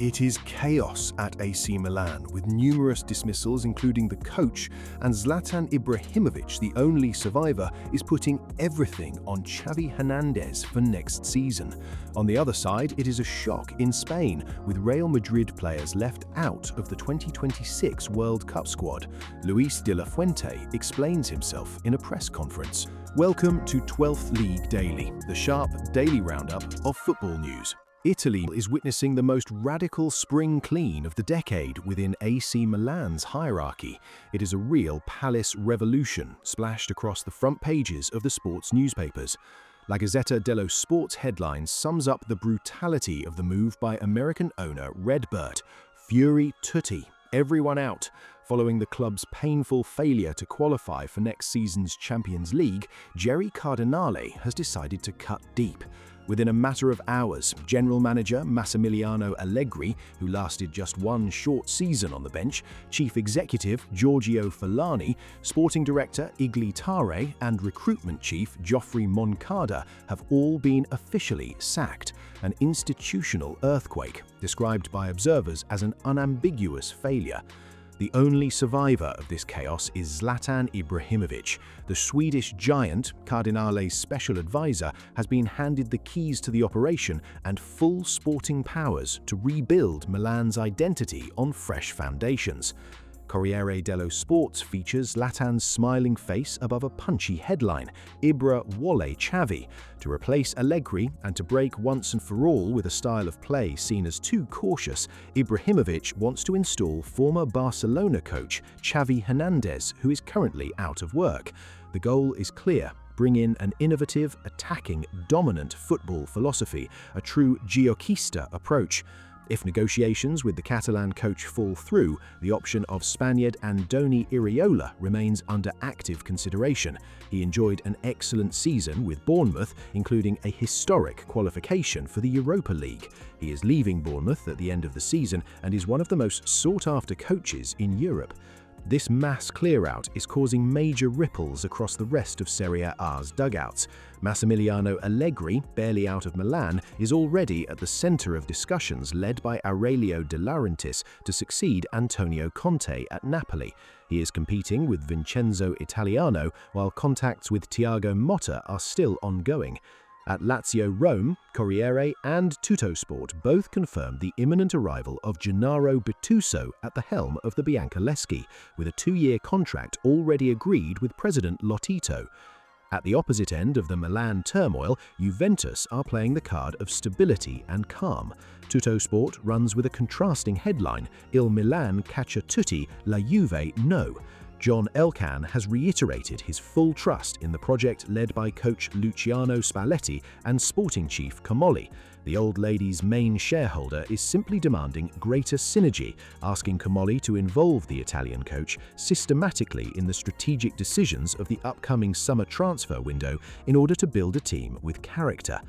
It is chaos at AC Milan, with numerous dismissals including the coach, and Zlatan Ibrahimović, the only survivor, is putting everything on Xavi Hernández for next season. On the other side, it is a shock in Spain, with Real Madrid players left out of the 2026 World Cup squad. Luis de la Fuente explains himself in a press conference. Welcome to 12th League Daily, the sharp daily roundup of football news. Italy is witnessing the most radical spring clean of the decade within AC Milan's hierarchy. It is a real palace revolution splashed across the front pages of the sports newspapers. La Gazzetta dello Sport's headline sums up the brutality of the move by American owner Redbird. Fury tutti, everyone out. Following the club's painful failure to qualify for next season's Champions League, Jerry Cardinale has decided to cut deep. Within a matter of hours, General Manager Massimiliano Allegri, who lasted just one short season on the bench, Chief Executive Giorgio Fulani, Sporting Director Igli Tare, and Recruitment Chief Geoffrey Moncada have all been officially sacked. An institutional earthquake, described by observers as an unambiguous failure. The only survivor of this chaos is Zlatan Ibrahimović. The Swedish giant, Cardinale's special advisor, has been handed the keys to the operation and full sporting powers to rebuild Milan's identity on fresh foundations. Corriere dello Sport features Zlatan's smiling face above a punchy headline, Ibra vuole Xavi. To replace Allegri and to break once and for all with a style of play seen as too cautious, Ibrahimović wants to install former Barcelona coach Xavi Hernández, who is currently out of work. The goal is clear. Bring in an innovative, attacking, dominant football philosophy, a true Giochista approach. If negotiations with the Catalan coach fall through, the option of Spaniard Andoni Iraola remains under active consideration. He enjoyed an excellent season with Bournemouth, including a historic qualification for the Europa League. He is leaving Bournemouth at the end of the season and is one of the most sought-after coaches in Europe. This mass clear-out is causing major ripples across the rest of Serie A's dugouts. Massimiliano Allegri, barely out of Milan, is already at the center of discussions led by Aurelio De Laurentiis to succeed Antonio Conte at Napoli. He is competing with Vincenzo Italiano, while contacts with Thiago Motta are still ongoing. At Lazio Rome, Corriere and Tuttosport both confirmed the imminent arrival of Gennaro Gattuso at the helm of the Biancoleschi, with a 2-year contract already agreed with President Lotito. At the opposite end of the Milan turmoil, Juventus are playing the card of stability and calm. Tuttosport runs with a contrasting headline, Il Milan caccia tutti, la Juve no. John Elkann has reiterated his full trust in the project led by coach Luciano Spalletti and sporting chief Comolli. The old lady's main shareholder is simply demanding greater synergy, asking Comolli to involve the Italian coach systematically in the strategic decisions of the upcoming summer transfer window in order to build a team with character.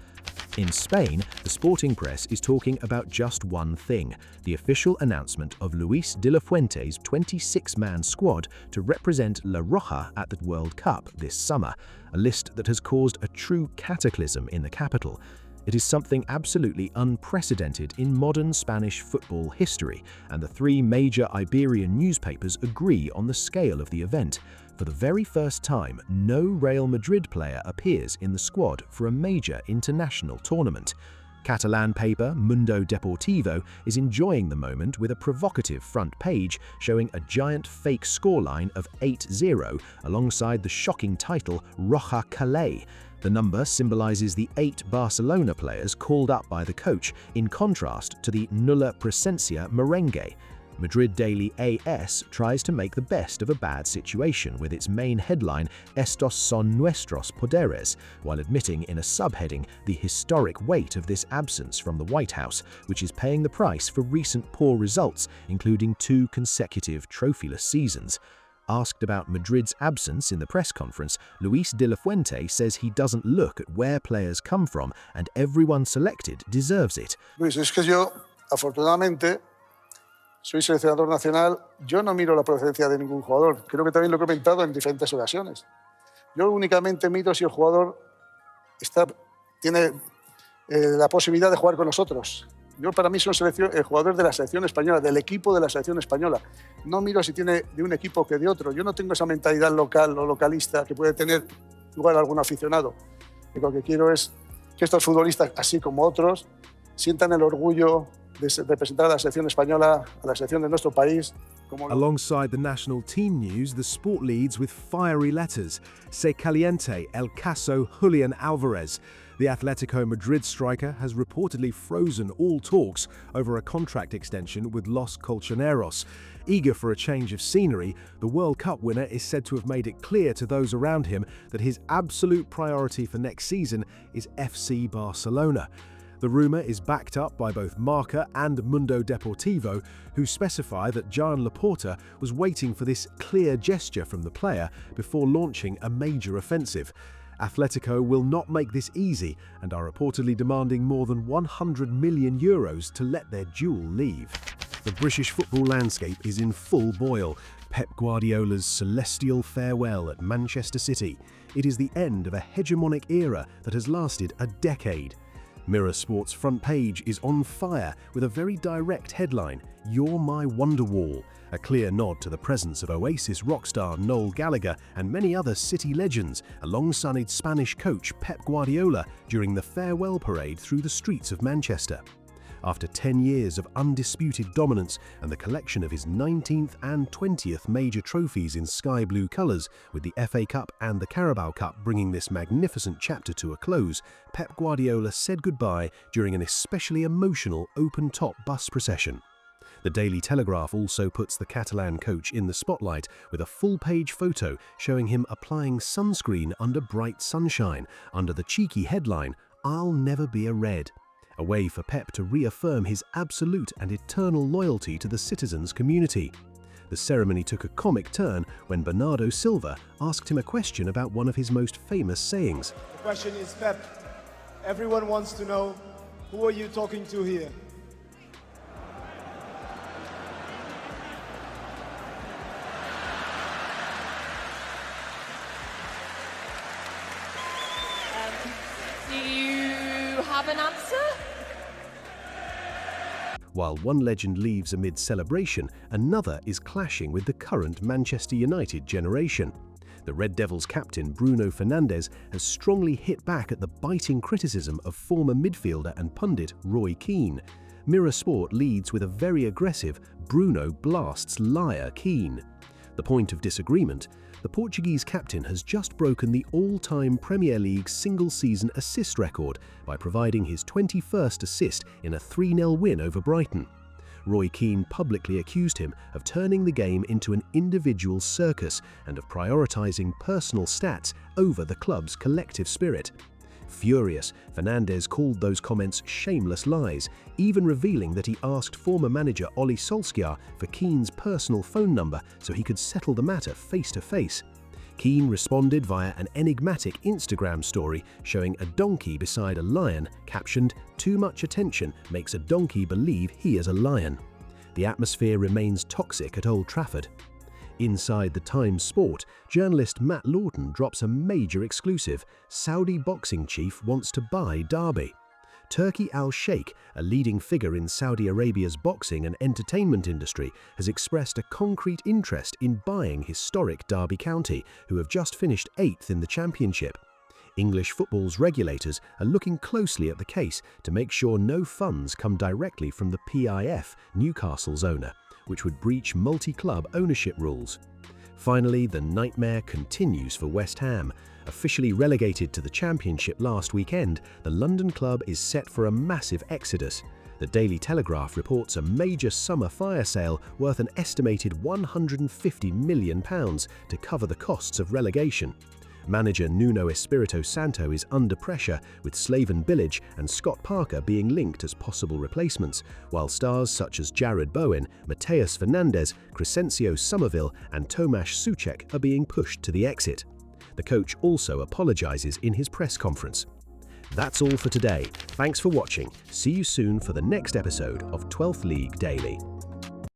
In Spain, the sporting press is talking about just one thing, the official announcement of Luis de la Fuente's 26-man squad to represent La Roja at the World Cup this summer, a list that has caused a true cataclysm in the capital. It is something absolutely unprecedented in modern Spanish football history, and the 3 major Iberian newspapers agree on the scale of the event. For the very first time, no Real Madrid player appears in the squad for a major international tournament. Catalan paper Mundo Deportivo is enjoying the moment with a provocative front page showing a giant fake scoreline of 8-0 alongside the shocking title Roja Calais. The number symbolizes the 8 Barcelona players called up by the coach, in contrast to the nulla presencia merengue. Madrid Daily AS tries to make the best of a bad situation with its main headline, Estos son nuestros poderes, while admitting in a subheading the historic weight of this absence from the White House, which is paying the price for recent poor results, including 2 consecutive trophyless seasons. Asked about Madrid's absence in the press conference, Luis de la Fuente says he doesn't look at where players come from and everyone selected deserves it. Luis, es que yo, afortunadamente, soy seleccionador nacional, yo no miro la procedencia de ningún jugador. Creo que también lo he comentado en diferentes ocasiones. Yo únicamente miro si el jugador tiene la posibilidad de jugar con nosotros. Yo para mí soy jugador de la selección española, del equipo de la selección española. No miro si tiene de un equipo que de otro. Yo no tengo esa mentalidad local o localista que puede tener igual algún aficionado. Y lo que quiero es que estos futbolistas, así como otros, sientan el orgullo de representar a la selección española, a la selección de nuestro país. Alongside the national team news, the sport leads with fiery letters. Se caliente el caso Julián Álvarez. The Atlético Madrid striker has reportedly frozen all talks over a contract extension with Los Colchoneros. Eager for a change of scenery, the World Cup winner is said to have made it clear to those around him that his absolute priority for next season is FC Barcelona. The rumour is backed up by both Marca and Mundo Deportivo, who specify that Joan Laporta was waiting for this clear gesture from the player before launching a major offensive. Atletico will not make this easy and are reportedly demanding more than €100 million to let their jewel leave. The British football landscape is in full boil. Pep Guardiola's celestial farewell at Manchester City. It is the end of a hegemonic era that has lasted a decade. Mirror Sport's front page is on fire with a very direct headline, "You're my Wonderwall," a clear nod to the presence of Oasis rock star Noel Gallagher and many other City legends alongside Spanish coach Pep Guardiola during the farewell parade through the streets of Manchester. After 10 years of undisputed dominance and the collection of his 19th and 20th major trophies in sky blue colours, with the FA Cup and the Carabao Cup bringing this magnificent chapter to a close, Pep Guardiola said goodbye during an especially emotional open-top bus procession. The Daily Telegraph also puts the Catalan coach in the spotlight with a full-page photo showing him applying sunscreen under bright sunshine, under the cheeky headline, "I'll never be a Red." A way for Pep to reaffirm his absolute and eternal loyalty to the citizens' community. The ceremony took a comic turn when Bernardo Silva asked him a question about one of his most famous sayings. The question is, Pep, everyone wants to know, who are you talking to here? Do you have an answer? While one legend leaves amid celebration, another is clashing with the current Manchester United generation. The Red Devils captain Bruno Fernandes has strongly hit back at the biting criticism of former midfielder and pundit Roy Keane. Mirror Sport leads with a very aggressive "Bruno blasts liar Keane." The point of disagreement: the Portuguese captain has just broken the all-time Premier League single-season assist record by providing his 21st assist in a 3-0 win over Brighton. Roy Keane publicly accused him of turning the game into an individual circus and of prioritising personal stats over the club's collective spirit. Furious, Fernandes called those comments shameless lies, even revealing that he asked former manager Ole Solskjaer for Keane's personal phone number so he could settle the matter face-to-face. Keane responded via an enigmatic Instagram story showing a donkey beside a lion, captioned, "Too much attention makes a donkey believe he is a lion." The atmosphere remains toxic at Old Trafford. Inside the Times Sport, journalist Matt Lawton drops a major exclusive. Saudi boxing chief wants to buy Derby. Turki al-Sheikh, a leading figure in Saudi Arabia's boxing and entertainment industry, has expressed a concrete interest in buying historic Derby County, who have just finished 8th in the championship. English football's regulators are looking closely at the case to make sure no funds come directly from the PIF, Newcastle's owner, which would breach multi-club ownership rules. Finally, the nightmare continues for West Ham. Officially relegated to the Championship last weekend, the London club is set for a massive exodus. The Daily Telegraph reports a major summer fire sale worth an estimated £150 million to cover the costs of relegation. Manager Nuno Espirito Santo is under pressure, with Slaven Bilic and Scott Parker being linked as possible replacements, while stars such as Jared Bowen, Mateus Fernandes, Crescencio Somerville and Tomasz Suchek are being pushed to the exit. The coach also apologises in his press conference. That's all for today. Thanks for watching. See you soon for the next episode of 12th League Daily.